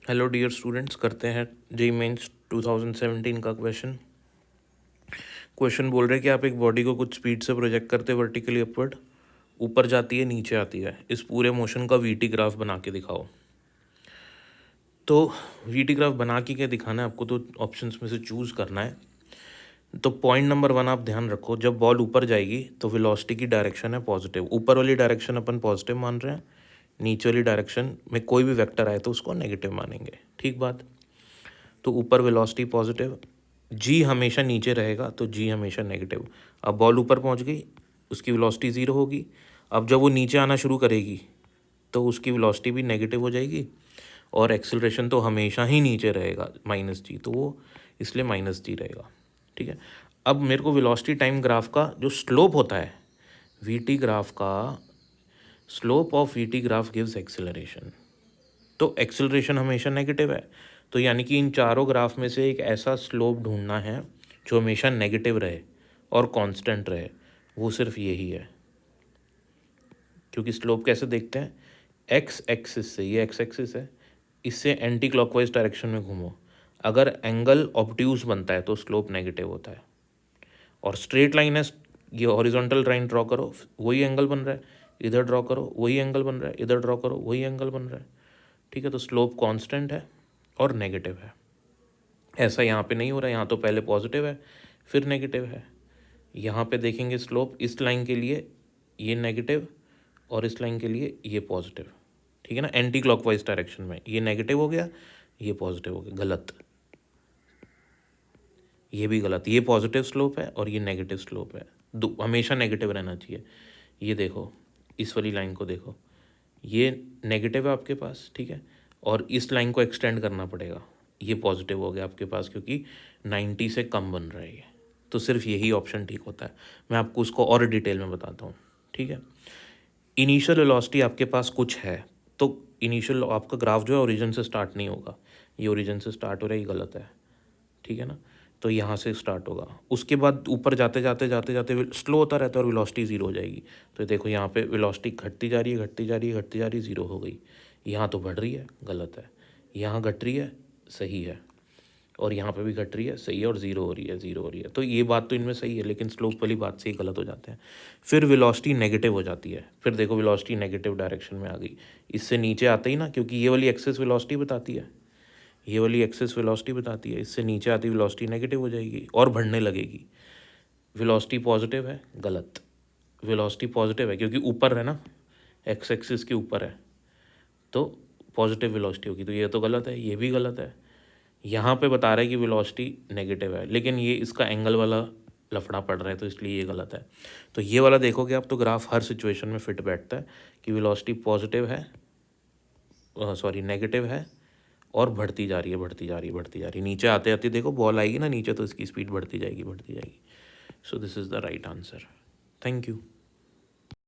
Hello dear students, करते हैं JEE mains 2017 का क्वेश्चन बोल रहे हैं कि आप एक बॉडी को कुछ स्पीड से प्रोजेक्ट करते हैं वर्टिकली अपवर्ड, ऊपर जाती है नीचे आती है, इस पूरे मोशन का वीटी ग्राफ बना के दिखाओ। तो वीटी ग्राफ बना के क्या दिखाना है आपको, तो ऑप्शंस में से चूज़ करना है। तो पॉइंट नंबर 1 आप ध्यान रखो, जब बॉल ऊपर जाएगी तो वेलोसिटी की डायरेक्शन है पॉजिटिव। ऊपर वाली डायरेक्शन अपन पॉजिटिव मान रहे हैं, नीचे वाली डायरेक्शन में कोई भी वेक्टर आए तो उसको नेगेटिव मानेंगे। ठीक बात। तो ऊपर वेलोसिटी पॉजिटिव, जी हमेशा नीचे रहेगा तो जी हमेशा नेगेटिव। अब बॉल ऊपर पहुंच गई, उसकी वेलोसिटी ज़ीरो होगी। अब जब वो नीचे आना शुरू करेगी तो उसकी वेलोसिटी भी नेगेटिव हो जाएगी और एक्सेलरेशन तो हमेशा ही नीचे रहेगा माइनस जी, तो वो इसलिए माइनस जी रहेगा। ठीक है। अब मेरे को वेलोसिटी टाइम ग्राफ का जो स्लोप होता है, वीटी ग्राफ का slope of VT graph gives acceleration. तो एक्सेलरेशन हमेशा नेगेटिव है, तो यानी कि इन चारों ग्राफ में से एक ऐसा स्लोप ढूंढना है जो हमेशा नेगेटिव रहे और कांस्टेंट रहे, वो सिर्फ यही है। क्योंकि स्लोप कैसे देखते हैं, एक्स एक्सिस से, ये एक्स एक्सिस है, इससे एंटी क्लॉकवाइज डायरेक्शन में घूमो, अगर एंगल ऑब्ट्यूज बनता है तो स्लोप नेगेटिव होता है। और स्ट्रेट लाइन है, ये हॉरिजॉन्टल लाइन ड्रॉ करो, वही एंगल बन रहा है, इधर ड्रॉ करो वही एंगल बन रहा है, इधर ड्रॉ करो वही एंगल बन रहा है। ठीक है। तो स्लोप कांस्टेंट है और नेगेटिव है। ऐसा यहाँ पे नहीं हो रहा है, यहाँ तो पहले पॉजिटिव है फिर नेगेटिव है। यहाँ पे देखेंगे स्लोप इस लाइन के लिए ये नेगेटिव और इस लाइन के लिए ये पॉजिटिव। ठीक है ना, एंटी क्लॉकवाइज डायरेक्शन में ये नेगेटिव हो गया, ये पॉजिटिव हो गया, गलत। ये भी गलत, ये पॉजिटिव स्लोप है और ये नेगेटिव स्लोप है, हमेशा नेगेटिव रहना चाहिए। ये देखो, इस वाली लाइन को देखो, ये नेगेटिव है आपके पास, ठीक है, और इस लाइन को एक्सटेंड करना पड़ेगा, ये पॉजिटिव हो गया आपके पास क्योंकि 90 से कम बन रहा है ये। तो सिर्फ यही ऑप्शन ठीक होता है। मैं आपको उसको और डिटेल में बताता हूँ। ठीक है। इनिशियल वेलोसिटी आपके पास कुछ है, तो इनिशियल आपका ग्राफ जो है ओरिजिन से स्टार्ट नहीं होगा, ये ओरिजिन से स्टार्ट हो रहा है, ये गलत है। ठीक है ना, तो यहाँ से स्टार्ट होगा, उसके बाद ऊपर जाते जाते जाते जाते स्लो होता रहता है और वेलोसिटी ज़ीरो हो जाएगी। तो देखो यहाँ पे वेलोसिटी घटती जा रही है घटती जा रही है घटती जा रही है, ज़ीरो हो गई। यहाँ तो बढ़ रही है, गलत है। यहाँ घट रही है, सही है। और यहाँ पे भी घट रही है, सही है। और ज़ीरो हो रही है, ज़ीरो हो रही है। तो ये बात तो इनमें सही है, लेकिन स्लोप वाली बात से ही गलत हो जाते हैं। फिर वेलोसिटी नेगेटिव हो जाती है, फिर देखो वेलोसिटी नेगेटिव डायरेक्शन में आ गई, इससे नीचे आते ही ना, क्योंकि ये वाली एक्सेस वेलोसिटी बताती है, ये वाली एक्सेस वेलोसिटी बताती है, इससे नीचे आती वेलोसिटी नेगेटिव हो जाएगी और बढ़ने लगेगी। वेलोसिटी पॉजिटिव है, गलत। वेलोसिटी पॉजिटिव है क्योंकि ऊपर है ना, एक्स एक्सिस के ऊपर है, तो पॉजिटिव वेलोसिटी होगी, तो ये तो गलत है, ये भी गलत है। यहाँ पे बता रहा है कि वेलोसिटी नेगेटिव है, लेकिन ये इसका एंगल वाला लफड़ा पड़ रहा है, तो इसलिए ये गलत है। तो ये वाला देखोगे आप तो ग्राफ हर सिचुएशन में फिट बैठता है कि वेलोसिटी पॉजिटिव है, सॉरी नेगेटिव है, और बढ़ती जा रही है बढ़ती जा रही है बढ़ती जा रही है। नीचे आते आते देखो बॉल आएगी ना नीचे, तो इसकी स्पीड बढ़ती जाएगी बढ़ती जाएगी। So this is the right answer. Thank you.